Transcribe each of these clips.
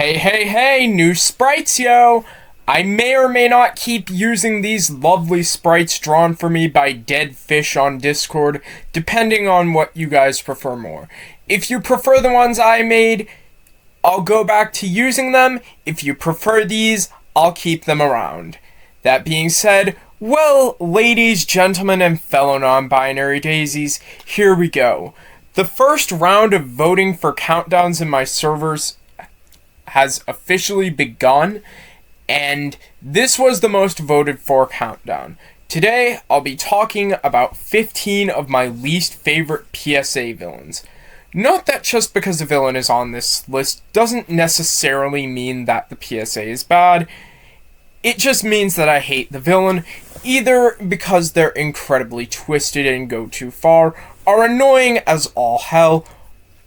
Hey, new sprites, yo! I may or may not keep using these lovely sprites drawn for me by Dead Fish on Discord, depending on what you guys prefer more. If you prefer the ones I made, I'll go back to using them. If you prefer these, I'll keep them around. That being said, well, ladies, gentlemen, and fellow non-binary daisies, here we go. The first round of voting for countdowns in my servers has officially begun, and this was the most voted for countdown. Today, I'll be talking about 15 of my least favorite PSA villains. Note that just because a villain is on this list doesn't necessarily mean that the PSA is bad. It just means that I hate the villain, either because they're incredibly twisted and go too far, are annoying as all hell,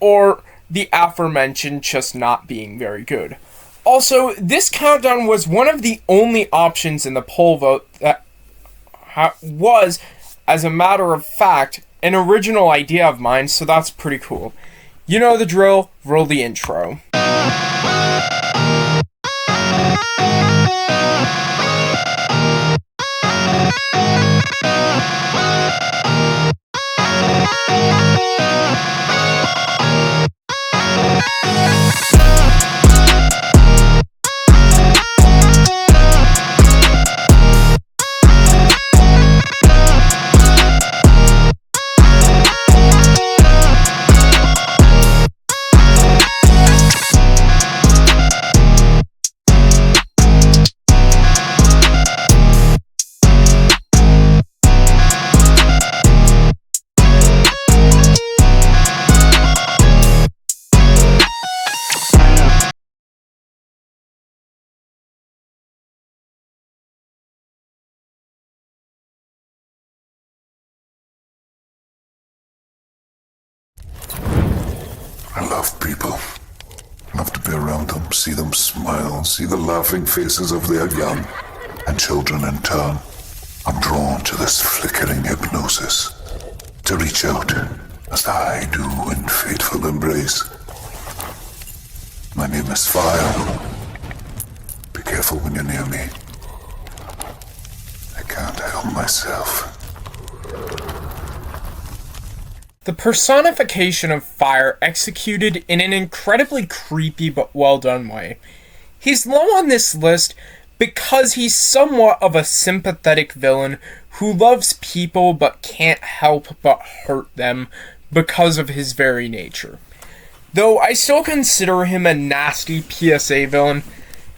or the aforementioned just not being very good. Also, this countdown was one of the only options in the poll vote that was, as a matter of fact, an original idea of mine, so that's pretty cool. You know the drill, roll the intro. I love people. Love to be around them, see them smile, see the laughing faces of their young and children in turn. I'm drawn to this flickering hypnosis, to reach out as I do in fateful embrace. My name is Fire. Be careful when you're near me. I can't help myself. The personification of Fire executed in an incredibly creepy but well done way. He's low on this list because he's somewhat of a sympathetic villain who loves people but can't help but hurt them because of his very nature. Though I still consider him a nasty PSA villain,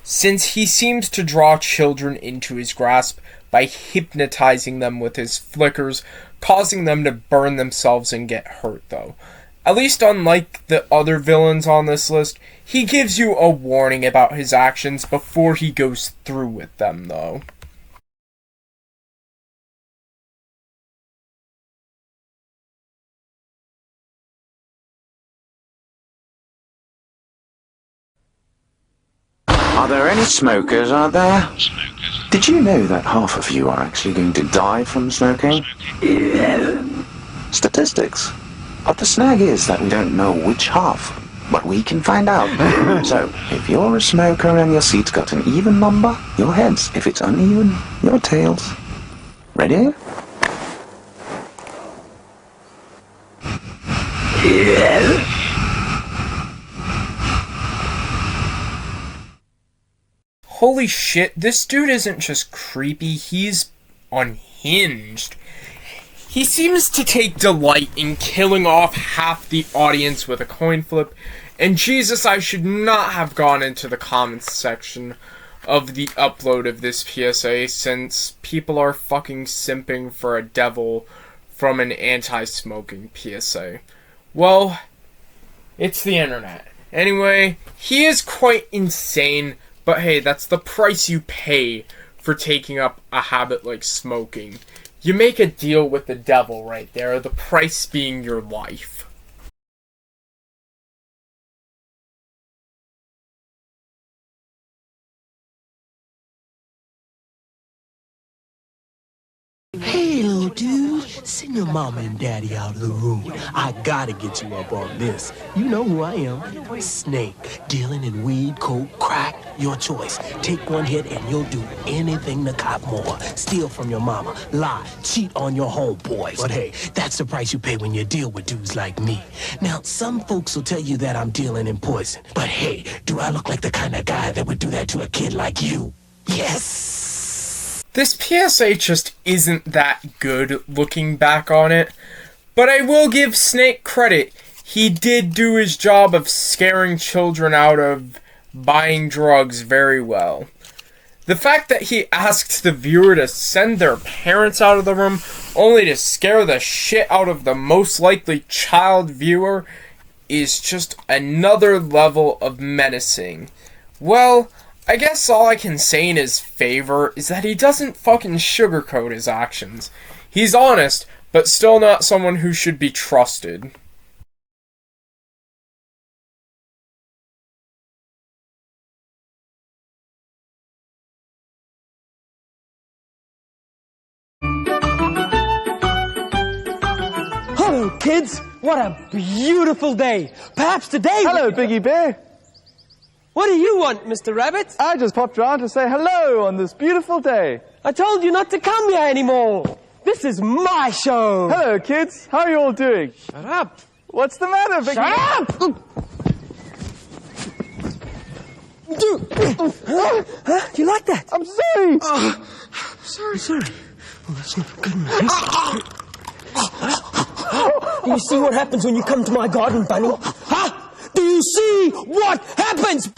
since he seems to draw children into his grasp by hypnotizing them with his flickers, causing them to burn themselves and get hurt, though. At least unlike the other villains on this list, he gives you a warning about his actions before he goes through with them, though. Are there any smokers out there? Did you know that half of you are actually going to die from smoking? Statistics. But the snag is that we don't know which half, but we can find out. So, if you're a smoker and your seat's got an even number, your heads. If it's uneven, your tails. Ready? Holy shit, this dude isn't just creepy, he's unhinged. He seems to take delight in killing off half the audience with a coin flip, and Jesus, I should not have gone into the comments section of the upload of this PSA, since people are fucking simping for a devil from an anti-smoking PSA. Well, it's the internet. Anyway, he is quite insane, but hey, that's the price you pay for taking up a habit like smoking. You make a deal with the devil right there, the price being your life. Hey, little dude. send your mama and daddy out of the room. I gotta get you up on this. You know who I am. Snake. Dealing in weed, coke, crack, your choice. Take one hit and you'll do anything to cop more. Steal from your mama, lie, cheat on your homeboys. But hey, that's the price you pay when you deal with dudes like me. Now, some folks will tell you that I'm dealing in poison. But hey, do I look like the kind of guy that would do that to a kid like you? Yes! This PSA just isn't that good looking back on it, but I will give Snake credit. He did do his job of scaring children out of buying drugs very well. The fact that he asked the viewer to send their parents out of the room only to scare the shit out of the most likely child viewer is just another level of menacing. Well, I guess all I can say in his favor is that he doesn't fucking sugarcoat his actions. He's honest, but still not someone who should be trusted. Hello, kids! What a beautiful day! Perhaps today... Hello, Biggie Bear. What do you want, Mr. Rabbit? I just popped around to say hello on this beautiful day. I told you not to come here anymore! This is my show! Hello, kids. How are you all doing? Shut up! What's the matter, Biggie? Shut up! Huh? You like that? I'm sorry. Sorry. Oh, that's not good enough. Do you see what happens when you come to my garden, Bunny? Huh? Do you see what happens?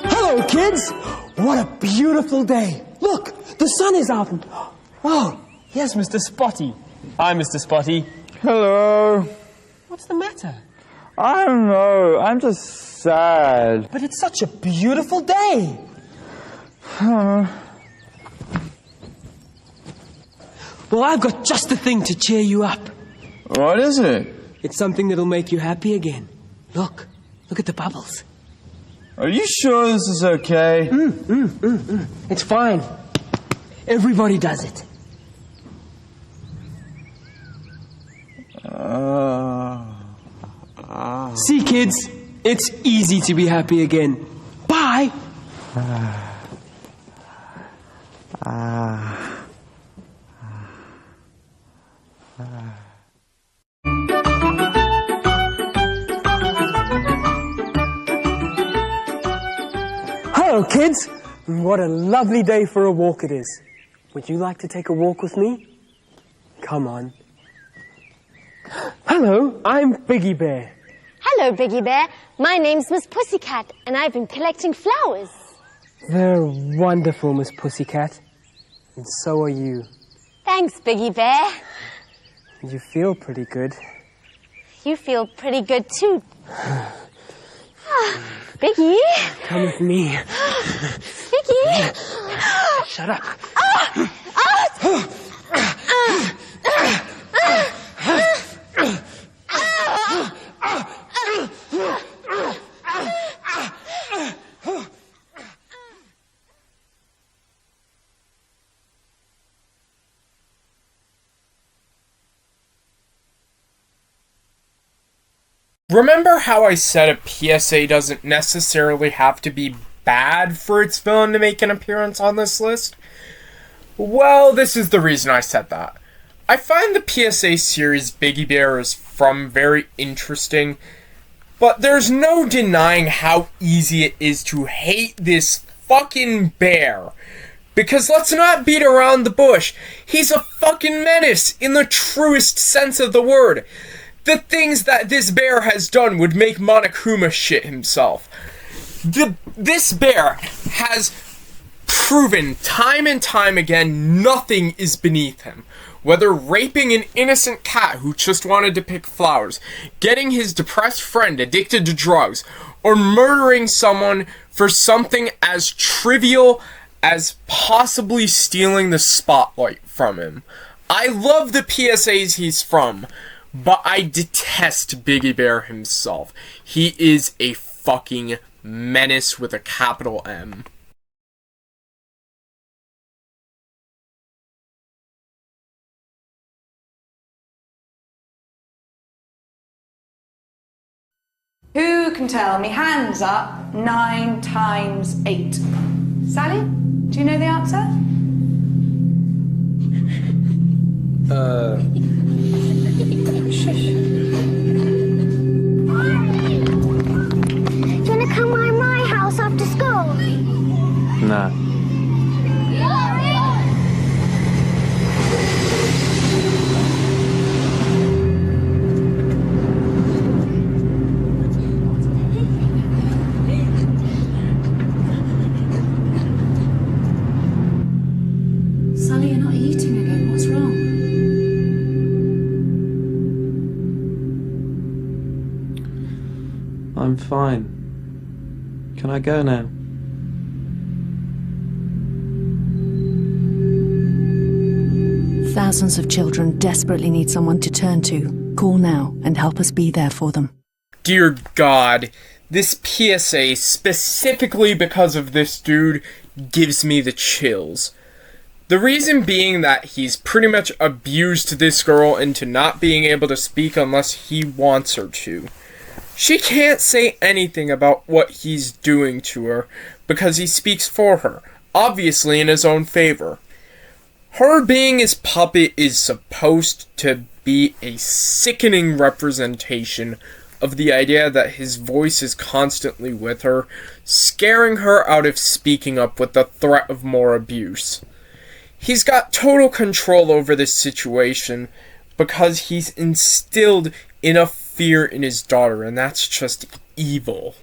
Hello, kids. What a beautiful day. Look, the sun is out. Oh, yes, Mr. Spotty. Hi, Mr. Spotty. Hello. What's the matter? I don't know. I'm just sad. But it's such a beautiful day. Well, I've got just the thing to cheer you up. What is it? It's something that'll make you happy again. Look at the bubbles. Are you sure this is okay? It's fine. Everybody does it. See, kids, it's easy to be happy again. Bye. Hello, kids. What a lovely day for a walk it is. Would you like to take a walk with me? Come on. Hello, I'm Biggie Bear. Hello, Biggie Bear. My name's Miss Pussycat, and I've been collecting flowers. They're wonderful, Miss Pussycat. And so are you. Thanks, Biggie Bear. You feel pretty good. You feel pretty good, too. Biggie? Come with me. Biggie? Shut up. Remember how I said a PSA doesn't necessarily have to be bad for its villain to make an appearance on this list? Well, this is the reason I said that. I find the PSA series Biggie Bear is from very interesting, but there's no denying how easy it is to hate this fucking bear. Because let's not beat around the bush, he's a fucking menace in the truest sense of the word. The things that this bear has done would make Monokuma shit himself. This bear has proven time and time again nothing is beneath him. Whether raping an innocent cat who just wanted to pick flowers, getting his depressed friend addicted to drugs, or murdering someone for something as trivial as possibly stealing the spotlight from him. I love the PSAs he's from. but I detest Biggie Bear himself. He is a fucking menace with a capital M. Who can tell me? Hands up. 9 times 8. Sally, do you know the answer? Shush. Do you want to come by my house after school? No. Sally, you're not eating again. What's wrong? I'm fine. Can I go now? Thousands of children desperately need someone to turn to. Call now and help us be there for them. Dear God, this PSA, specifically because of this dude, gives me the chills. The reason being that he's pretty much abused this girl into not being able to speak unless he wants her to. She can't say anything about what he's doing to her because he speaks for her, obviously in his own favor. Her being his puppet is supposed to be a sickening representation of the idea that his voice is constantly with her, scaring her out of speaking up with the threat of more abuse. He's got total control over this situation because he's instilled enough fear in his daughter, and that's just evil.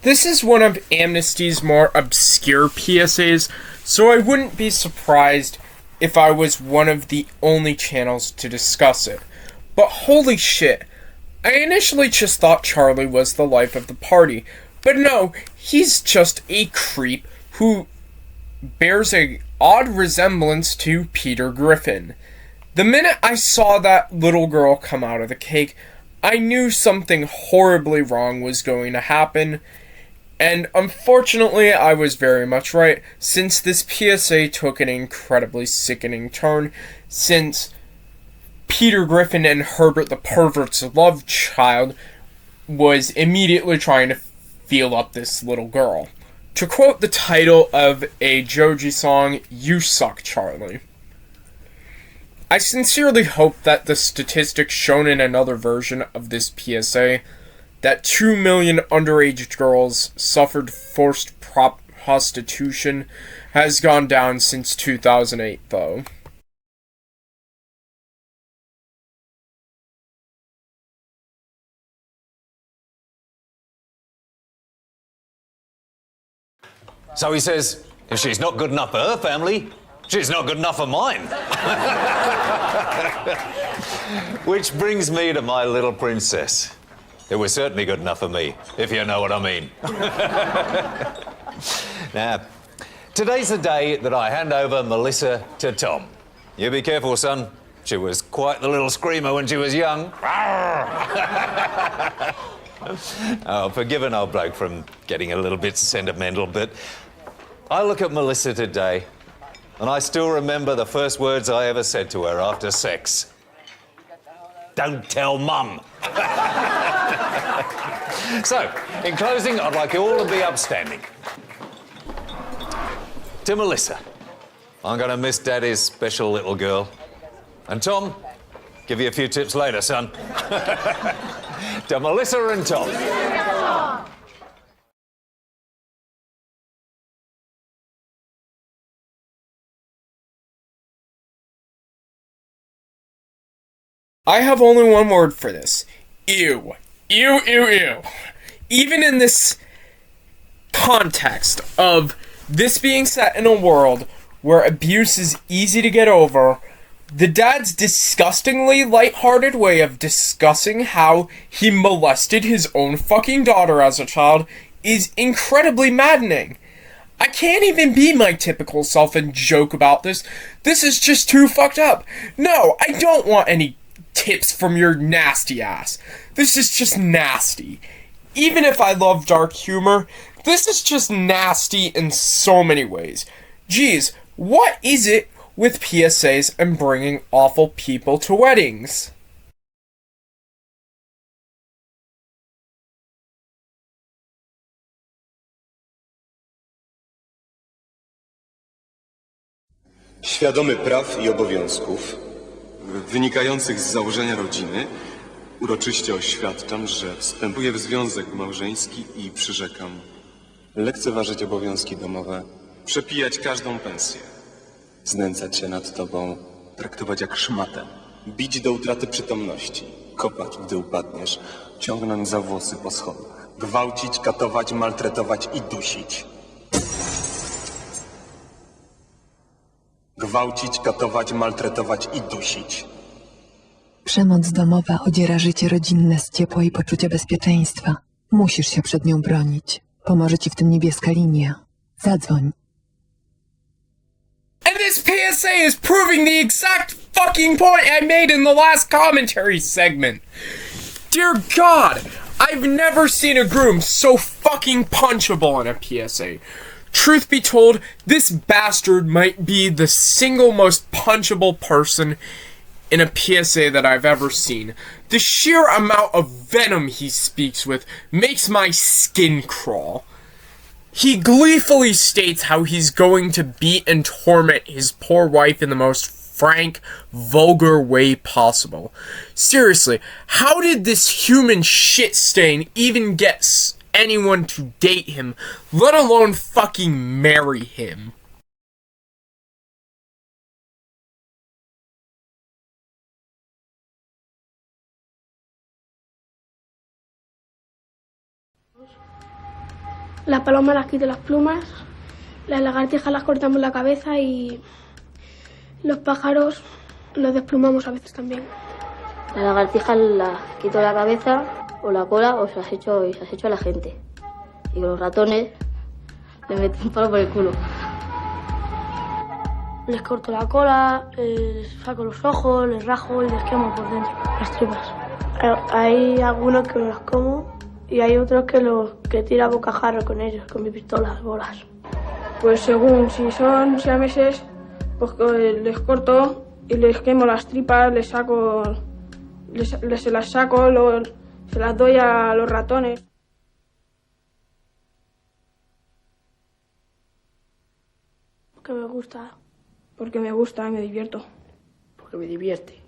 This is one of Amnesty's more obscure PSAs, so I wouldn't be surprised if I was one of the only channels to discuss it. But holy shit, I initially just thought Charlie was the life of the party, but no, he's just a creep who bears an odd resemblance to Peter Griffin. The minute I saw that little girl come out of the cake, I knew something horribly wrong was going to happen. And unfortunately, I was very much right, since this PSA took an incredibly sickening turn, since Peter Griffin and Herbert the Pervert's love child was immediately trying to feel up this little girl. To quote the title of a Joji song, "You Suck, Charlie." I sincerely hope that the statistics shown in another version of this PSA, that 2 million underage girls suffered forced prostitution, has gone down since 2008, though. So he says, if she's not good enough for her family, she's not good enough for mine. Which brings me to my little princess. It was certainly good enough for me, if you know what I mean. Now, today's the day that I hand over Melissa to Tom. You be careful, son. She was quite the little screamer when she was young. Oh, forgive an old bloke from getting a little bit sentimental, but I look at Melissa today, and I still remember the first words I ever said to her after sex. Don't tell Mum. So, in closing, I'd like you all to be upstanding. To Melissa, I'm going to miss Daddy's special little girl. And Tom, give you a few tips later, son. To Melissa and Tom. I have only one word for this. Ew. Ew, ew, ew. Even in this context of this being set in a world where abuse is easy to get over, the dad's disgustingly lighthearted way of discussing how he molested his own fucking daughter as a child is incredibly maddening. I can't even be my typical self and joke about this. This is just too fucked up. No, I don't want any tips from your nasty ass. This is just nasty. Even if I love dark humor, this is just nasty in so many ways. Geez, what is it with PSAs and bringing awful people to weddings? Świadomy praw i obowiązków wynikających z założenia rodziny, uroczyście oświadczam, że wstępuję w związek małżeński i przyrzekam lekceważyć obowiązki domowe, przepijać każdą pensję, znęcać się nad tobą, traktować jak szmatę, bić do utraty przytomności, kopać, gdy upadniesz, ciągnąć za włosy po schodach, gwałcić, katować, maltretować i dusić. Gwałcić, katować, maltretować i dusić. Przemoc domowa odziera życie rodzinne z ciepła i poczucia bezpieczeństwa. Musisz się przed nią bronić. Pomoże ci w tym niebieska linia. Zadzwoń. And this PSA is proving the exact fucking point I made in the last commentary segment. Dear God, I've never seen a groom so fucking punchable in a PSA. Truth be told, this bastard might be the single most punchable person in a PSA that I've ever seen. The sheer amount of venom he speaks with makes my skin crawl. He gleefully states how he's going to beat and torment his poor wife in the most frank, vulgar way possible. Seriously, how did this human shit stain even get anyone to date him, let alone fucking marry him? Las palomas las quito las plumas, las lagartijas las cortamos la cabeza y los pájaros los desplumamos a veces también. Las lagartijas las quito la cabeza o la cola o se las echo a la gente. Y los ratones les meto un palo por el culo. Les corto la cola, les saco los ojos, les rajo y les quemo por dentro, las tripas. Hay algunos que me los como y hay otros que tira a bocajarro con ellos, con mi pistola, las bolas. Pues según, si son siameses, pues les corto y les quemo las tripas, les saco, se las saco, se las doy a los ratones. Porque me gusta. Porque me gusta y me divierto. Porque me divierte.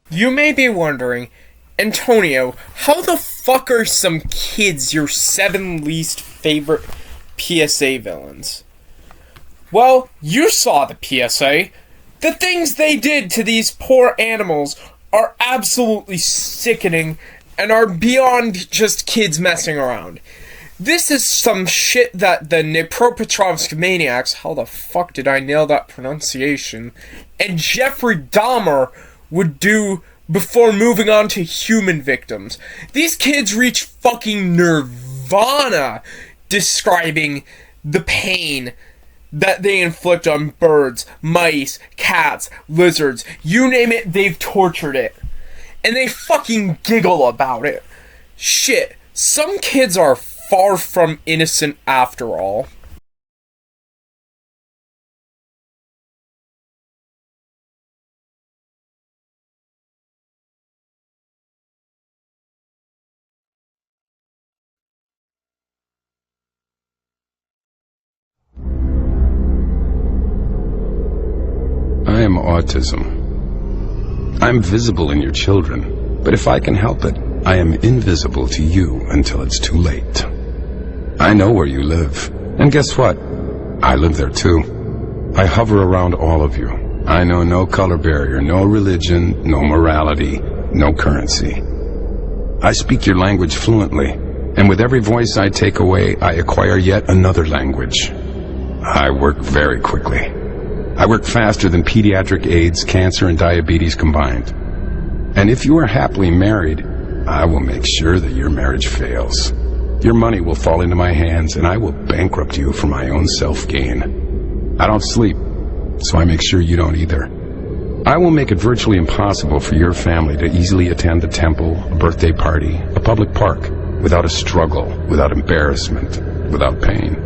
You may be wondering, Antonio, how the fuck are some kids your 7 least favorite PSA villains? Well, you saw the PSA. The things they did to these poor animals are absolutely sickening and are beyond just kids messing around. This is some shit that the Dnipropetrovsk maniacs, how the fuck did I nail that pronunciation, and Jeffrey Dahmer would do before moving on to human victims. These kids reach fucking nirvana describing the pain that they inflict on birds, mice, cats, lizards, you name it, they've tortured it. and they fucking giggle about it. Shit, some kids are far from innocent after all. I am autism. I'm visible in your children, but if I can help it, I am invisible to you until it's too late. I know where you live, and guess what? I live there too. I hover around all of you. I know no color barrier, no religion, no morality, no currency. I speak your language fluently, and with every voice I take away, I acquire yet another language. I work very quickly. I work faster than pediatric AIDS, cancer, and diabetes combined. And if you are happily married, I will make sure that your marriage fails. Your money will fall into my hands, and I will bankrupt you for my own self-gain. I don't sleep, so I make sure you don't either. I will make it virtually impossible for your family to easily attend a temple, a birthday party, a public park, without a struggle, without embarrassment, without pain.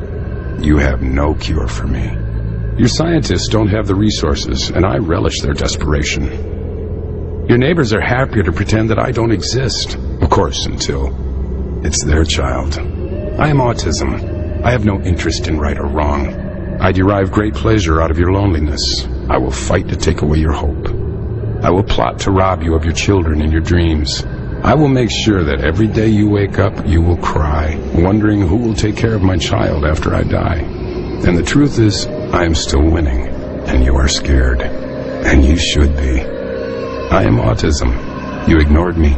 You have no cure for me. Your scientists don't have the resources, and I relish their desperation. Your neighbors are happier to pretend that I don't exist, of course, until it's their child. I am autism. I have no interest in right or wrong. I derive great pleasure out of your loneliness. I will fight to take away your hope. I will plot to rob you of your children and your dreams. I will make sure that every day you wake up, you will cry, wondering who will take care of my child after I die. And the truth is, I am still winning, and you are scared, and you should be. I am autism. You ignored me.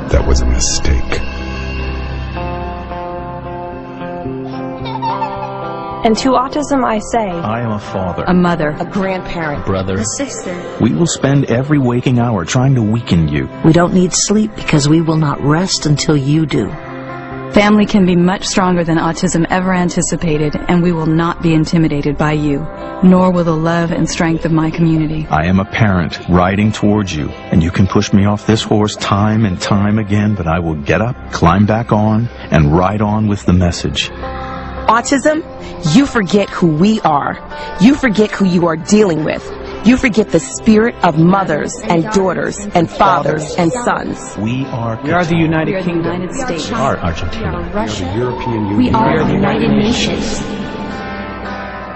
That was a mistake. And to autism I say, I am a father, a mother, a grandparent, brother, a sister. We will spend every waking hour trying to weaken you. We don't need sleep because we will not rest until you do. Family can be much stronger than autism ever anticipated, and we will not be intimidated by you, nor will the love and strength of my community. I am a parent riding towards you, and you can push me off this horse time and time again, but I will get up, climb back on, and ride on with the message. Autism, you forget who we are. You forget who you are dealing with. You forget the spirit of mothers and daughters and fathers and sons. We are the United Kingdom. The United States. We are Argentina. We are Russia. We are the European Union. We are the United Nations.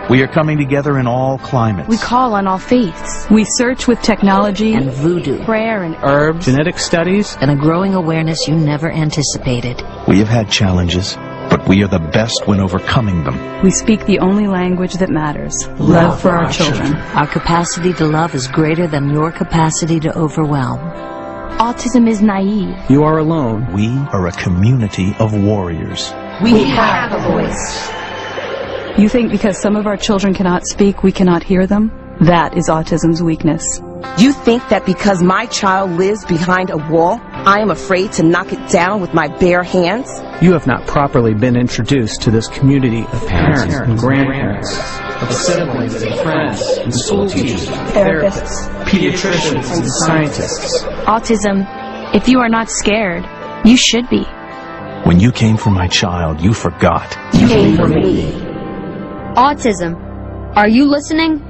We are coming together in all climates. We call on all faiths. We search with technology and voodoo, prayer and herbs, genetic studies, and a growing awareness you never anticipated. We have had challenges, but we are the best when overcoming them. We speak the only language that matters, love for our children. Our capacity to love is greater than your capacity to overwhelm. Autism is naive. You are alone. We are a community of warriors. We have a voice. You think because some of our children cannot speak, we cannot hear them? That is autism's weakness. You think that because my child lives behind a wall, I am afraid to knock it down with my bare hands? You have not properly been introduced to this community of parents and grandparents, of siblings and friends, and school teachers, therapists, pediatricians, and scientists. Autism, if you are not scared, you should be. When you came for my child, you forgot. You came for me. Autism, are you listening?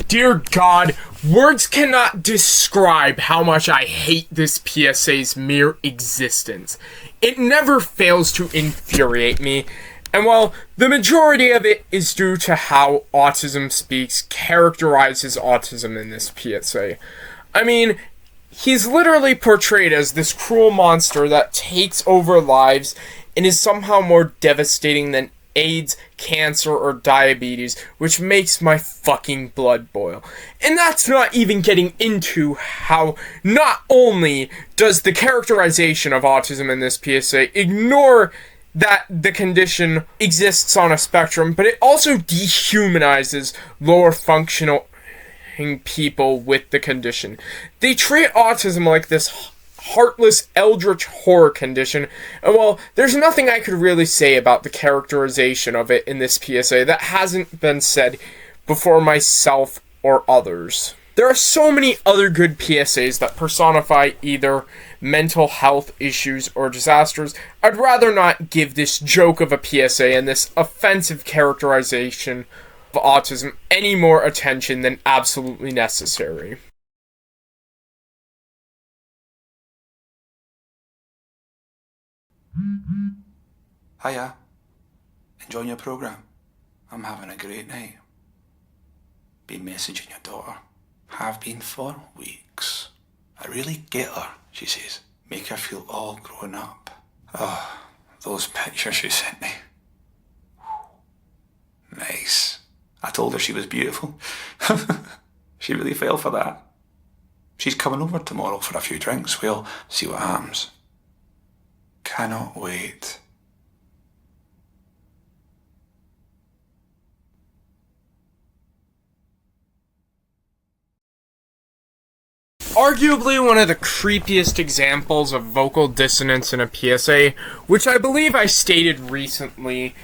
Dear God, words cannot describe how much I hate this PSA's mere existence. It never fails to infuriate me, and while the majority of it is due to how Autism Speaks characterizes autism in this PSA. I mean, he's literally portrayed as this cruel monster that takes over lives and is somehow more devastating than AIDS, cancer, or diabetes, which makes my fucking blood boil. And that's not even getting into how not only does the characterization of autism in this PSA ignore that the condition exists on a spectrum, but it also dehumanizes lower functional people with the condition. They treat autism like this heartless eldritch horror condition, and well, there's nothing I could really say about the characterization of it in this PSA that hasn't been said before myself or others. There are so many other good PSAs that personify either mental health issues or disasters. I'd rather not give this joke of a PSA and this offensive characterization of autism any more attention than absolutely necessary. Hiya. Enjoying your program? I'm having a great night. Been messaging your daughter. Have been for weeks. I really get her, she says. Make her feel all grown up. Oh, those pictures she sent me. Nice. I told her she was beautiful. She really fell for that. She's coming over tomorrow for a few drinks. We'll see what happens. Cannot wait. Arguably one of the creepiest examples of vocal dissonance in a PSA, which I believe I stated recently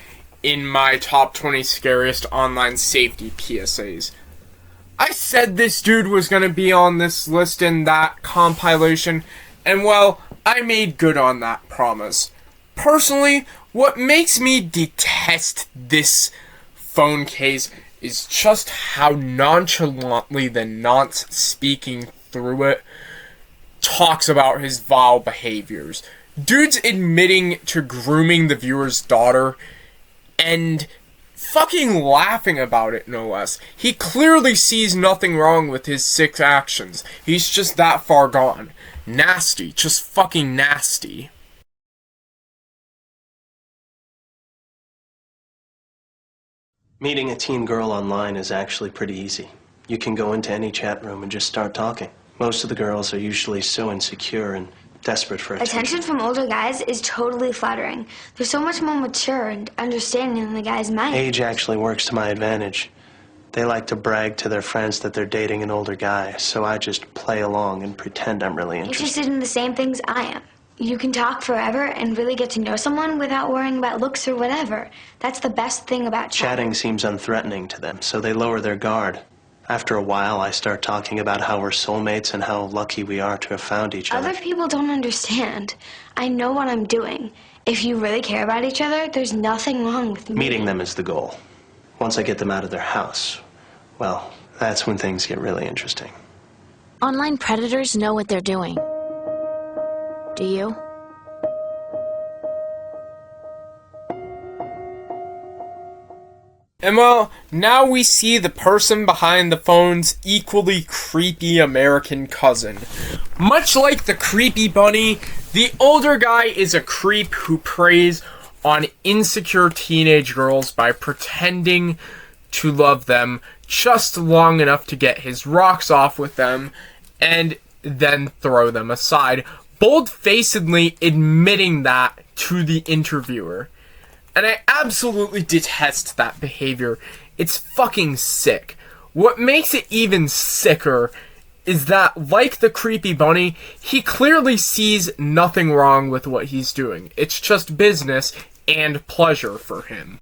in my top 20 scariest online safety PSAs. I said this dude was going to be on this list in that compilation, and well, I made good on that promise. Personally, what makes me detest this phone case is just how nonchalantly the nonce speaking through it talks about his vile behaviors. Dude's admitting to grooming the viewer's daughter and fucking laughing about it, no less. He clearly sees nothing wrong with his sick actions. He's just that far gone. Nasty. Just fucking nasty. Meeting a teen girl online is actually pretty easy. You can go into any chat room and just start talking. Most of the girls are usually so insecure and desperate for attention. Attention from older guys is totally flattering. They're so much more mature and understanding than the guys my age. Age actually works to my advantage. They like to brag to their friends that they're dating an older guy, so I just play along and pretend I'm really Interested in the same things I am. You can talk forever and really get to know someone without worrying about looks or whatever. That's the best thing about Chatting seems unthreatening to them, so they lower their guard. After a while, I start talking about how we're soulmates and how lucky we are to have found each other. Other people don't understand. I know what I'm doing. If you really care about each other, there's nothing wrong with Meeting them is the goal. Once I get them out of their house, well, that's when things get really interesting. Online predators know what they're doing. Do you? And well, now we see the person behind the phone's equally creepy American cousin. Much like the creepy bunny, the older guy is a creep who preys on insecure teenage girls by pretending to love them just long enough to get his rocks off with them and then throw them aside, bold-facedly admitting that to the interviewer. And I absolutely detest that behavior. It's fucking sick. What makes it even sicker is that, like the creepy bunny, he clearly sees nothing wrong with what he's doing. It's just business and pleasure for him.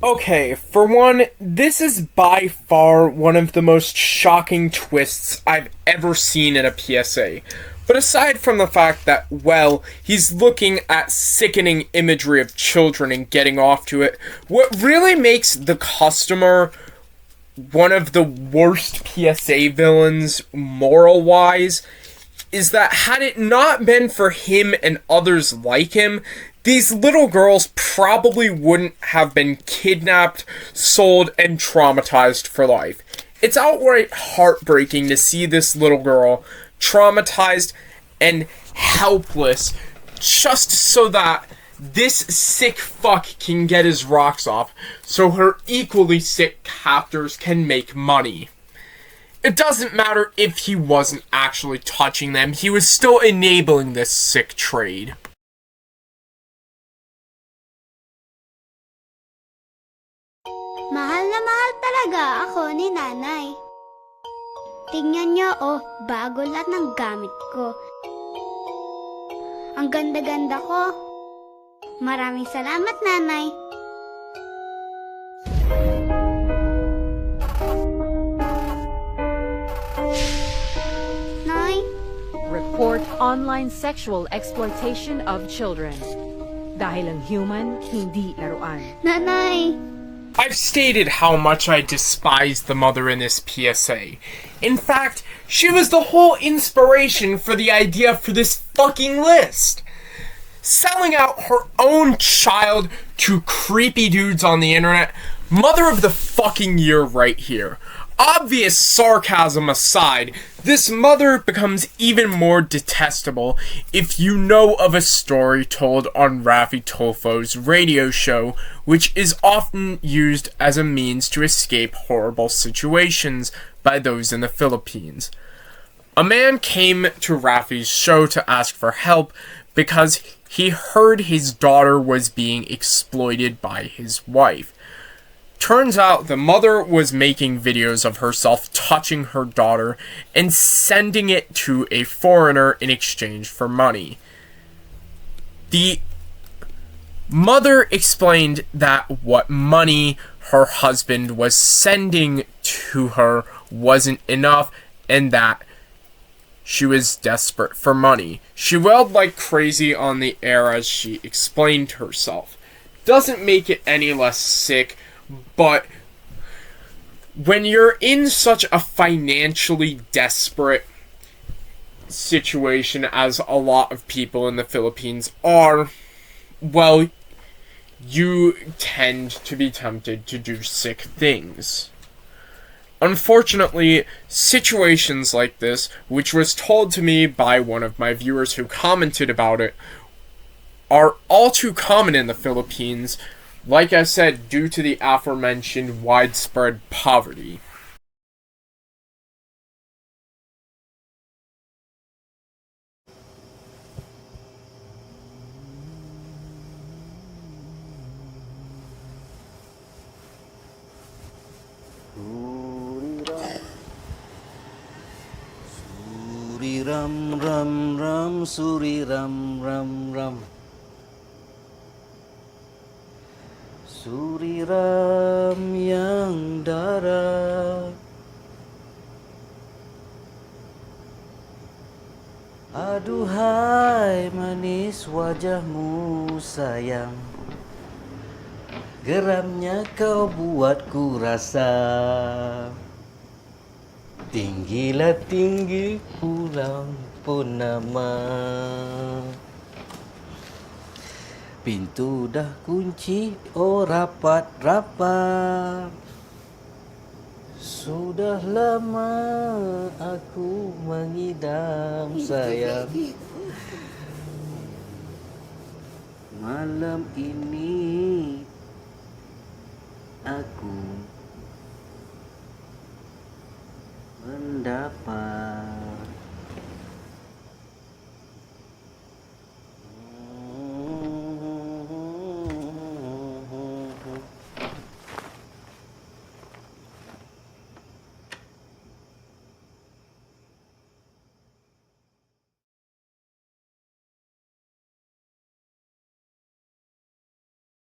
Okay, for one, this is by far one of the most shocking twists I've ever seen in a PSA. But aside from the fact that, well, he's looking at sickening imagery of children and getting off to it, what really makes the customer one of the worst PSA villains, moral-wise, is that had it not been for him and others like him, these little girls probably wouldn't have been kidnapped, sold, and traumatized for life. It's outright heartbreaking to see this little girl traumatized and helpless just so that this sick fuck can get his rocks off so her equally sick captors can make money. It doesn't matter if he wasn't actually touching them, he was still enabling this sick trade. Mahal na mahal talaga ako ni nanay. Tingnan niyo, bago lahat ng gamit ko. Ang ganda-ganda ko. Maraming salamat, nanay. Nay? Report online sexual exploitation of children. Dahil ang human, hindi laruan. Nanay! I've stated how much I despise the mother in this PSA. In fact, she was the whole inspiration for the idea for this fucking list. Selling out her own child to creepy dudes on the internet, mother of the fucking year right here. Obvious sarcasm aside, this mother becomes even more detestable if you know of a story told on Rafi Tolfo's radio show, which is often used as a means to escape horrible situations by those in the Philippines. A man came to Rafi's show to ask for help because he heard his daughter was being exploited by his wife. Turns out the mother was making videos of herself touching her daughter and sending it to a foreigner in exchange for money. The mother explained that what money her husband was sending to her wasn't enough and that she was desperate for money. She wailed like crazy on the air as she explained herself. Doesn't make it any less sick, but when you're in such a financially desperate situation as a lot of people in the Philippines are, well, you tend to be tempted to do sick things. Unfortunately, situations like this, which was told to me by one of my viewers who commented about it, are all too common in the Philippines, like I said, due to the aforementioned widespread poverty. Suri ram ram ram, suri ram ram ram. Suri ram yang darat, aduhai manis wajahmu sayang, geramnya kau buatku rasa. Tinggilah tinggi pulau Purnama, pintu dah kunci, oh rapat-rapat. Sudah lama aku mengidam sayang. Malam ini aku mendapat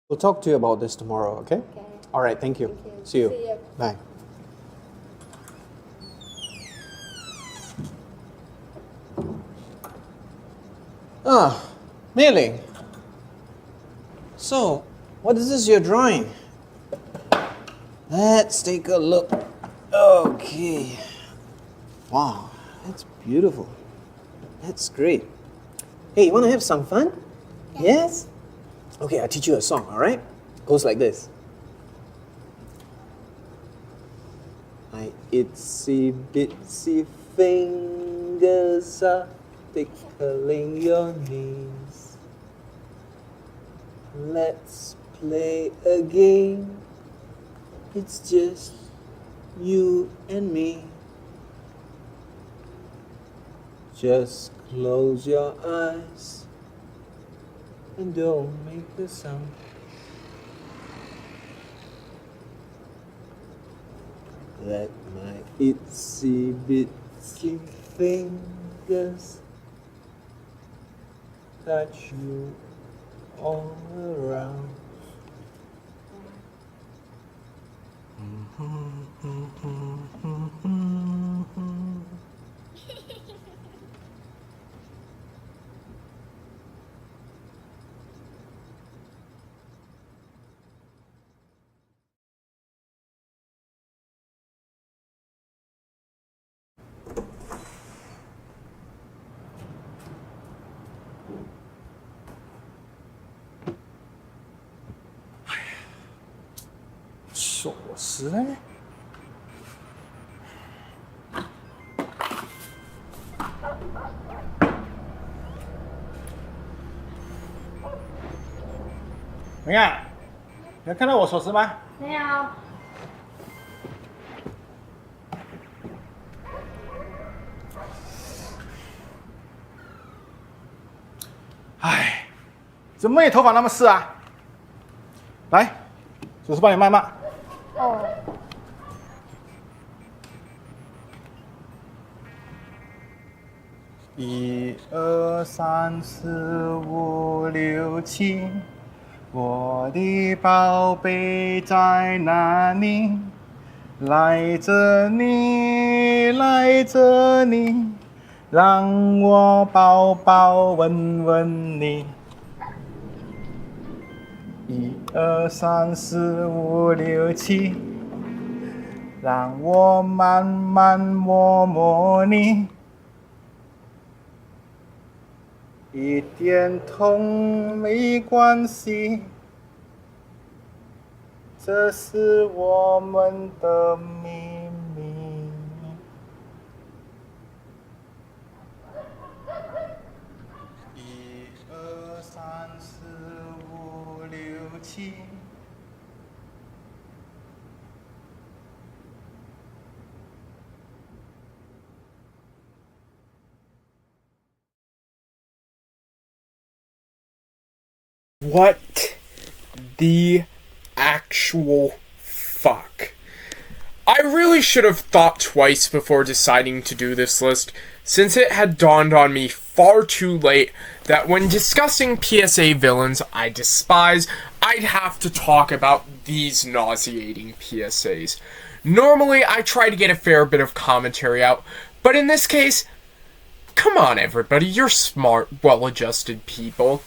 We'll talk to you about this tomorrow, okay? All right, thank you. See you. Bye. Mei-Ling. So, what is this you're drawing? Let's take a look. Okay. Wow, that's beautiful. That's great. Hey, you want to have some fun? Yes? Okay, I'll teach you a song, alright? Goes like this. My itsy bitsy fingers are tickling your knees. Let's play a game. It's just you and me. Just close your eyes and don't make a sound. Let my itsy bitsy fingers touch you all around.锁匙呢？明啊，你有看到我锁匙吗？没有。唉，怎么你头发那么湿啊？来，叔叔帮你抹抹。哦。1、2、3、4、5、6、7，我的宝贝在哪里？来着你，来着你，让我抱抱吻吻你。1、2、3、4、5、6、7，让我慢慢摸摸你。一点痛没关系，这是我们的秘密。1、2、3、4、5、6、7。What the actual fuck? I really should have thought twice before deciding to do this list, since it had dawned on me far too late that when discussing PSA villains I despise, I'd have to talk about these nauseating PSAs. Normally, I try to get a fair bit of commentary out, but in this case, come on everybody, you're smart, well-adjusted people.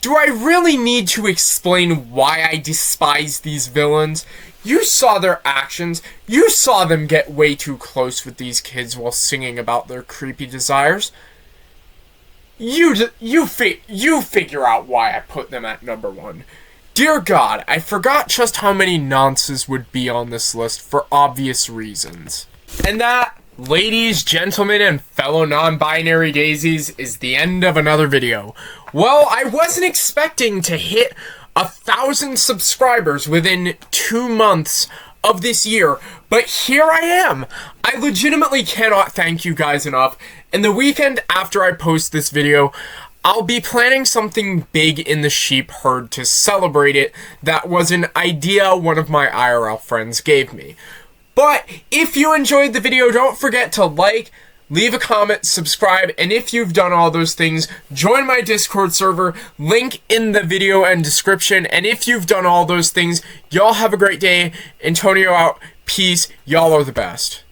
Do I really need to explain why I despise these villains? You saw their actions. You saw them get way too close with these kids while singing about their creepy desires. You figure out why I put them at number 1. Dear God, I forgot just how many nonces would be on this list for obvious reasons. And that, ladies, gentlemen, and fellow non-binary daisies, is the end of another video. Well, I wasn't expecting to hit 1,000 subscribers within 2 months of this year, but here I am. I legitimately cannot thank you guys enough, and the weekend after I post this video, I'll be planning something big in the sheep herd to celebrate it. That was an idea one of my IRL friends gave me. But if you enjoyed the video, don't forget to like, leave a comment, subscribe, and if you've done all those things, join my Discord server, link in the video and description, and if you've done all those things, y'all have a great day. Antonio out, peace, y'all are the best.